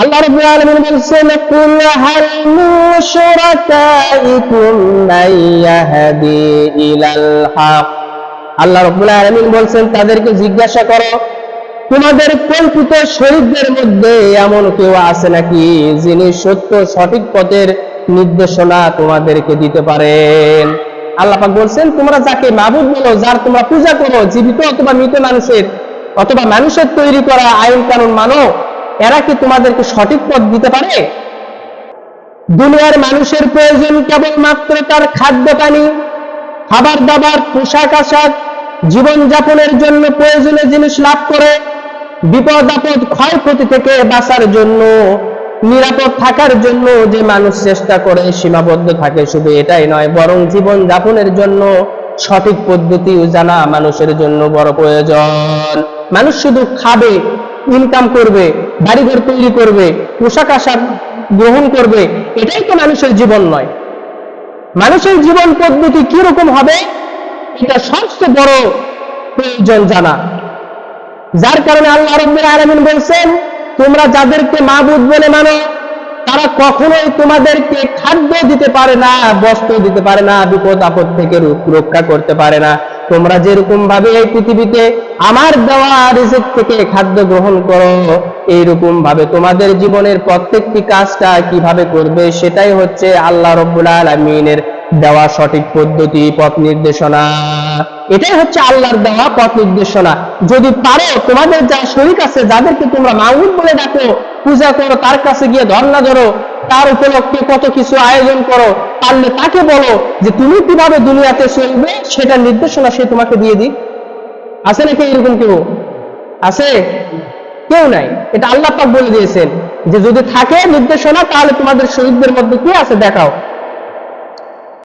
আল্লাহ রাব্বুল আলামিন বলছেন, কুল হাল মিন শুরাকাইকুম মান ইয়াহদি ইলাল হক। আল্লাহ রাব্বুল আলামিন বলছেন, তাদেরকে জিজ্ঞাসা করো, তোমাদের কল্পিত শরীকদের মধ্যে এমন কেউ আছে নাকি যিনি সত্য সঠিক পথের নির্দেশনা তোমাদেরকে দিতে পারেন। আল্লাহ পাক বলছেন, তোমরা যাকে মাবুদ বলো, যার তোমরা পূজা করো, জীবিত অথবা মৃত মানুষের অথবা মানুষের তৈরি করা আইন কানুন মানো, এরা কি তোমাদেরকে সঠিক পথ দিতে পারে? দুনিয়ার মানুষের প্রয়োজন কেবলমাত্র তার খাদ্য পানি, খাবার দাবার, পোশাক আশাক, জীবন যাপনের জন্য প্রয়োজনীয় জিনিস লাভ করে, বিপদ আপদ ক্ষয়ক্ষতি থেকে বাঁচার জন্য, নিরাপদ থাকার জন্য যে মানুষ চেষ্টা করে সীমাবদ্ধ থাকে, শুধু এটাই নয়, বরং জীবন যাপনের জন্য সঠিক পদ্ধতিও জানা মানুষের জন্য বড় প্রয়োজন। মানুষ শুধু খাবে, ইনকাম করবে, বাড়িঘর তৈরি করবে, পোশাক আশাক গ্রহণ করবে, এটাই তো মানুষের জীবন নয়। মানুষের জীবন পদ্ধতি কিরকম হবে, এটা সবচেয়ে বড় প্রয়োজন জানা। যার কারণে আল্লাহ রাব্বুল আলামিন বলছেন, তোমরা যাদেরকে মাবুদ বলে মানো, তারা কখনোই তোমাদেরকে খাদ্য দিতে পারে না, বস্ত্র দিতে পারে না, বিপদ আপদ থেকে রক্ষা করতে পারে না। তোমরা যেরকম ভাবে এই পৃথিবীতে আমার দেওয়া রিজিক থেকে খাদ্য গ্রহণ করো, এইরকম ভাবে তোমাদের জীবনের প্রত্যেকটি কাজটা কিভাবে করবে, সেটাই হচ্ছে আল্লাহ রাব্বুল আলামিনের দেওয়া সঠিক পদ্ধতি, পথ নির্দেশনা। এটাই হচ্ছে আল্লাহর দেওয়া পথ নির্দেশনা। যদি পারো, তোমাদের যা শরীক আছে, যাদেরকে তোমরা মাবুদ বলে ডাকো, পূজা করো, তার কাছে গিয়ে ধর্ণা ধরো, তার উপলক্ষে কত কিছু আয়োজন করো, পারলে তাকে বলো যে তুমি কিভাবে দুনিয়াতে চলবে, সেটা নির্দেশনা সে তোমাকে দিয়ে দিক। আছে নাকি এরকম কেউ? আছে? কেউ নাই। এটা আল্লাহ পাক বলে দিয়েছেন যে যদি থাকে নির্দেশনা, তাহলে তোমাদের শরীকদের মধ্যে কি আছে দেখাও।